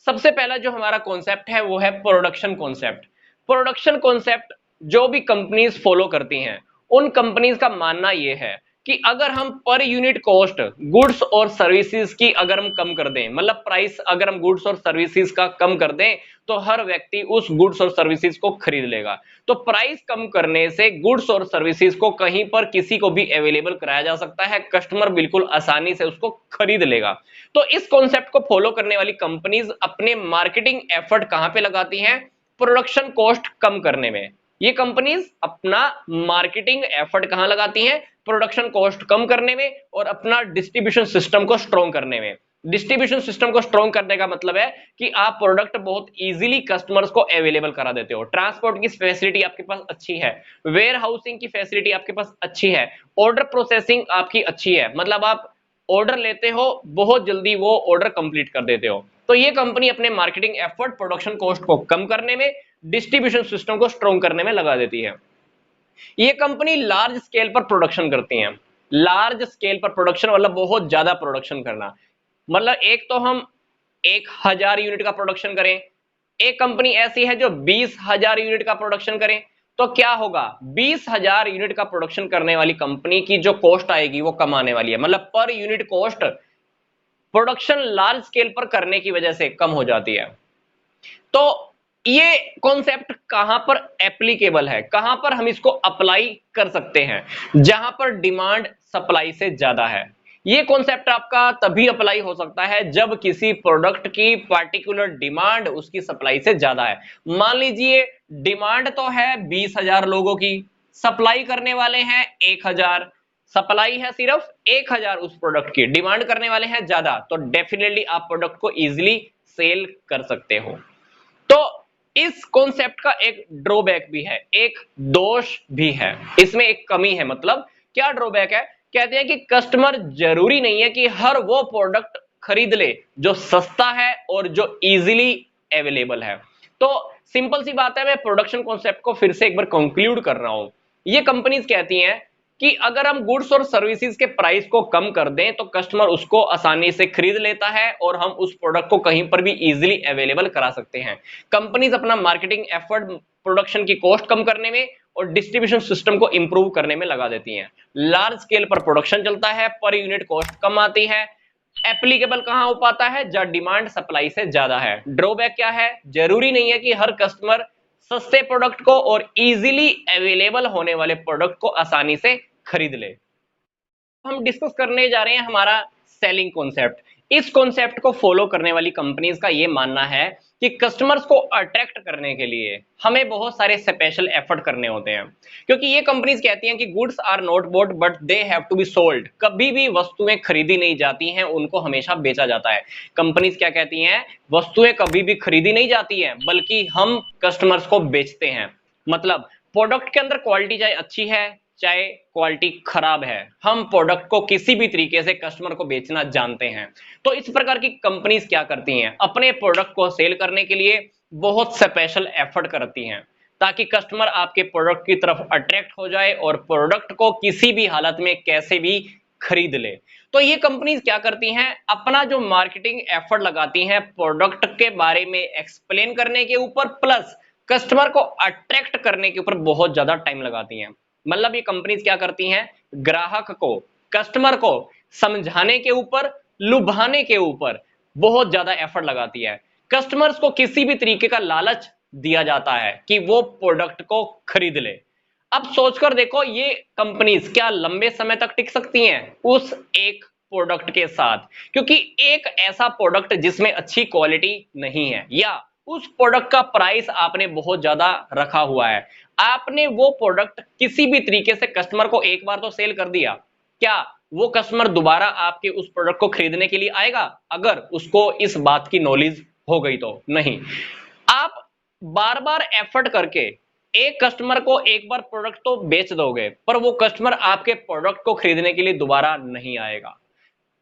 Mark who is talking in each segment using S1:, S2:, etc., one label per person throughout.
S1: सबसे पहला जो हमारा कॉन्सेप्ट है वो है प्रोडक्शन कॉन्सेप्ट। प्रोडक्शन कॉन्सेप्ट जो भी कंपनीज फॉलो करती हैं, उन कंपनीज का मानना ये है कि अगर हम पर यूनिट कॉस्ट गुड्स और सर्विसेज की अगर हम कम कर दें, मतलब प्राइस अगर हम गुड्स और सर्विसेज का कम कर दें, तो हर व्यक्ति उस गुड्स और सर्विसेज को खरीद लेगा। तो प्राइस कम करने से गुड्स और सर्विसेज को कहीं पर किसी को भी अवेलेबल कराया जा सकता है, कस्टमर बिल्कुल आसानी से उसको खरीद लेगा। तो इस कॉन्सेप्ट को फॉलो करने वाली कंपनीज अपने मार्केटिंग एफर्ट कहां पे लगाती हैं? प्रोडक्शन कॉस्ट कम करने में। ये कंपनीज अपना मार्केटिंग एफर्ट कहां लगाती हैं? प्रोडक्शन कॉस्ट कम करने में और अपना डिस्ट्रीब्यूशन सिस्टम को स्ट्रॉन्ग करने में। डिस्ट्रीब्यूशन सिस्टम को स्ट्रॉन्ग करने का मतलब है कि आप प्रोडक्ट बहुत इजीली कस्टमर्स को अवेलेबल करा देते हो, ट्रांसपोर्ट की फैसिलिटी आपके पास अच्छी है, वेयर हाउसिंग की फैसिलिटी आपके पास अच्छी है, ऑर्डर प्रोसेसिंग आपकी अच्छी है, मतलब आप ऑर्डर लेते हो बहुत जल्दी वो ऑर्डर कंप्लीट कर देते हो। तो ये कंपनी अपने मार्केटिंग एफर्ट प्रोडक्शन कॉस्ट को कम करने में, डिस्ट्रीब्यूशन सिस्टम को स्ट्रॉन्ग करने में लगा देती है। ये कंपनी लार्ज स्केल पर प्रोडक्शन करती हैं। लार्ज स्केल पर प्रोडक्शन मतलब बहुत ज्यादा प्रोडक्शन करना, मतलब एक तो हम 1000 यूनिट का प्रोडक्शन करें, एक कंपनी ऐसी है जो 20,000 यूनिट का प्रोडक्शन करें, तो क्या होगा? 20,000 यूनिट का प्रोडक्शन करने वाली कंपनी की जो कॉस्ट आएगी वो कम आने वाली है, मतलब per unit cost production large scale पर करने की वजह से कम हो जाती है। तो ये कॉन्सेप्ट कहां पर एप्लीकेबल है, कहां पर हम इसको अप्लाई कर सकते हैं? जहां पर डिमांड सप्लाई से ज्यादा है। ये कॉन्सेप्ट आपका तभी अप्लाई हो सकता है जब किसी प्रोडक्ट की पार्टिकुलर डिमांड उसकी सप्लाई से ज्यादा है। मान लीजिए डिमांड तो है 20,000 लोगों की, सप्लाई करने वाले हैं 1,000, सप्लाई है सिर्फ 1,000 उस प्रोडक्ट की, डिमांड करने वाले हैं ज्यादा, तो डेफिनेटली आप प्रोडक्ट को इजीली सेल कर सकते हो। तो इस कॉन्सेप्ट का एक ड्रॉबैक भी है, एक दोष भी है, इसमें एक कमी है। मतलब क्या ड्रॉबैक है? कहते हैं कि कस्टमर जरूरी नहीं है कि हर वो प्रोडक्ट खरीद ले जो सस्ता है और जो इजीली अवेलेबल है। तो सिंपल सी बात है, मैं प्रोडक्शन कॉन्सेप्ट को फिर से एक बार कंक्लूड कर रहा हूं। ये कंपनीज कहती हैं कि अगर हम गुड्स और सर्विसेज के प्राइस को कम कर दें तो कस्टमर उसको आसानी से खरीद लेता है और हम उस प्रोडक्ट को कहीं पर भी इजीली अवेलेबल करा सकते हैं। कंपनीज अपना मार्केटिंग एफर्ट प्रोडक्शन की कॉस्ट कम करने में और डिस्ट्रीब्यूशन सिस्टम को इंप्रूव करने में लगा देती हैं। लार्ज स्केल पर प्रोडक्शन चलता है, पर यूनिट कॉस्ट कम आती है। एप्लीकेबल कहां हो पाता है? जहां डिमांड सप्लाई से ज्यादा है। ड्रॉबैक क्या है? जरूरी नहीं है कि हर कस्टमर सस्ते प्रोडक्ट को और इजीली अवेलेबल होने वाले प्रोडक्ट को आसानी से खरीद ले। हम डिस्कस करने जा रहे हैं हमारा सेलिंग कॉन्सेप्ट। इस कॉन्सेप्ट को फॉलो करने वाली कंपनीज का यह मानना है कि कस्टमर्स को अट्रैक्ट करने के लिए हमें बहुत सारे स्पेशल एफर्ट करने होते हैं, क्योंकि ये कंपनीज कहती हैं कि goods are not bought but they have to be sold. कभी भी वस्तुएं खरीदी नहीं जाती हैं, उनको हमेशा बेचा जाता है। कंपनीज क्या कहती हैं? वस्तुएं कभी भी खरीदी नहीं जाती हैं, बल्कि हम कस्टमर्स को बेचते हैं। मतलब प्रोडक्ट के अंदर क्वालिटी चाहे अच्छी है चाहे क्वालिटी खराब है, हम प्रोडक्ट को किसी भी तरीके से कस्टमर को बेचना जानते हैं। तो इस प्रकार की कंपनीज क्या करती हैं? अपने प्रोडक्ट को सेल करने के लिए बहुत स्पेशल एफर्ट करती हैं ताकि कस्टमर आपके प्रोडक्ट की तरफ अट्रैक्ट हो जाए और प्रोडक्ट को किसी भी हालत में कैसे भी खरीद ले। तो ये कंपनीज क्या करती हैं? अपना जो मार्केटिंग एफर्ट लगाती हैं प्रोडक्ट के बारे में एक्सप्लेन करने के ऊपर, प्लस कस्टमर को अट्रैक्ट करने के ऊपर बहुत ज्यादा टाइम लगाती हैं। मतलब ये कंपनीज क्या करती हैं? ग्राहक को, कस्टमर को समझाने के ऊपर, लुभाने के ऊपर बहुत ज्यादा एफर्ट लगाती है। कस्टमर्स को किसी भी तरीके का लालच दिया जाता है कि वो प्रोडक्ट को खरीद ले। अब सोचकर देखो, ये कंपनीज क्या लंबे समय तक टिक सकती हैं उस एक प्रोडक्ट के साथ? क्योंकि एक ऐसा प्रोडक्ट जिसमें अच्छी क्वालिटी नहीं है, या उस प्रोडक्ट का प्राइस आपने बहुत ज्यादा रखा हुआ है, आपने वो प्रोडक्ट किसी भी तरीके से कस्टमर को एक बार तो सेल कर दिया, क्या वो कस्टमर दोबारा आपके उस प्रोडक्ट को खरीदने के लिए आएगा? अगर उसको इस बात की नॉलेज हो गई तो नहीं। आप बार बार एफर्ट करके एक कस्टमर को एक बार प्रोडक्ट तो बेच दोगे, पर वो कस्टमर आपके प्रोडक्ट को खरीदने के लिए दोबारा नहीं आएगा।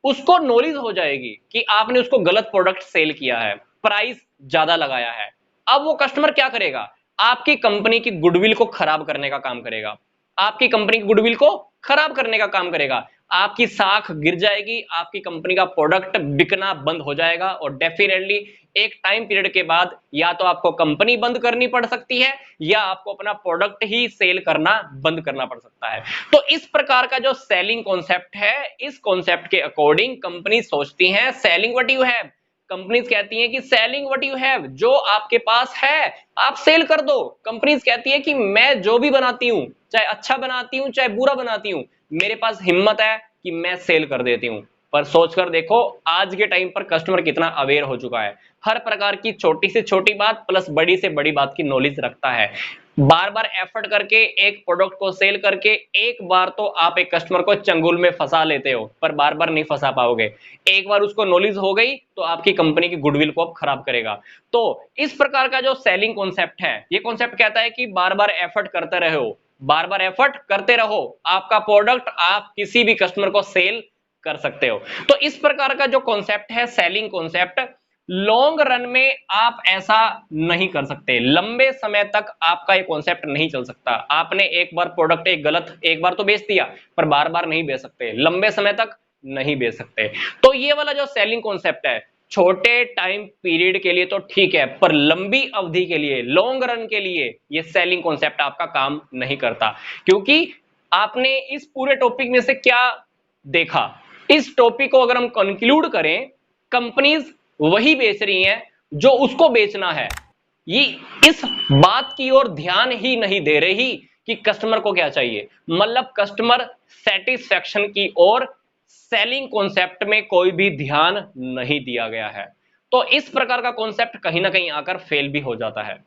S1: उसको नॉलेज हो जाएगी कि आपने उसको गलत प्रोडक्ट सेल किया है, प्राइस ज्यादा लगाया है। अब वो कस्टमर क्या करेगा? आपकी कंपनी की गुडविल को खराब करने का काम करेगा, आपकी कंपनी की गुडविल को खराब करने का काम करेगा। आपकी साख गिर जाएगी, आपकी कंपनी का प्रोडक्ट बिकना बंद हो जाएगा और डेफिनेटली एक टाइम पीरियड के बाद या तो आपको कंपनी बंद करनी पड़ सकती है या आपको अपना प्रोडक्ट ही सेल करना बंद करना पड़ सकता है। तो इस प्रकार का जो सेलिंग कॉन्सेप्ट है, इस कॉन्सेप्ट के अकॉर्डिंग कंपनी सोचती है selling what you have. Companies कहती हैं कि सेलिंग व्हाट यू हैव, जो आपके पास है आप सेल कर दो। कंपनीज कहती है कि मैं जो भी बनाती हूं, चाहे अच्छा बनाती हूं चाहे बुरा बनाती हूं, मेरे पास हिम्मत है कि मैं सेल कर देती हूं। पर सोचकर देखो आज के टाइम पर कस्टमर कितना अवेयर हो चुका है, हर प्रकार की छोटी से छोटी बात प्लस बड़ी से बड़ी बात की नॉलेज रखता है। बार बार एफर्ट करके एक प्रोडक्ट को सेल करके एक बार तो आप एक कस्टमर को चंगुल में फंसा लेते हो, पर बार बार नहीं फंसा पाओगे। एक बार उसको नॉलेज हो गई तो आपकी कंपनी की गुडविल को अब खराब करेगा। तो इस प्रकार का जो सेलिंग कॉन्सेप्ट है, ये कॉन्सेप्ट कहता है कि बार बार एफर्ट करते रहो, बार बार एफर्ट करते रहो, आपका प्रोडक्ट आप किसी भी कस्टमर को सेल कर सकते हो। तो इस प्रकार का जो कॉन्सेप्ट है सेलिंग कॉन्सेप्ट, लॉन्ग रन में आप ऐसा नहीं कर सकते, लंबे समय तक आपका ये कॉन्सेप्ट नहीं चल सकता। आपने एक बार प्रोडक्ट एक बार तो बेच दिया, पर बार बार नहीं बेच सकते, लंबे समय तक नहीं बेच सकते। तो ये वाला जो सेलिंग कॉन्सेप्ट है छोटे टाइम पीरियड के लिए तो ठीक है, पर लंबी अवधि के लिए, लॉन्ग रन के लिए ये सेलिंग कॉन्सेप्ट आपका काम नहीं करता। क्योंकि आपने इस पूरे टॉपिक में से क्या देखा, इस टॉपिक को अगर हम कंक्लूड करें, कंपनीज वही बेच रही हैं जो उसको बेचना है, ये इस बात की ओर ध्यान ही नहीं दे रही कि कस्टमर को क्या चाहिए। मतलब कस्टमर सेटिस्फैक्शन की ओर सेलिंग कॉन्सेप्ट में कोई भी ध्यान नहीं दिया गया है। तो इस प्रकार का कॉन्सेप्ट कहीं ना कहीं आकर फेल भी हो जाता है।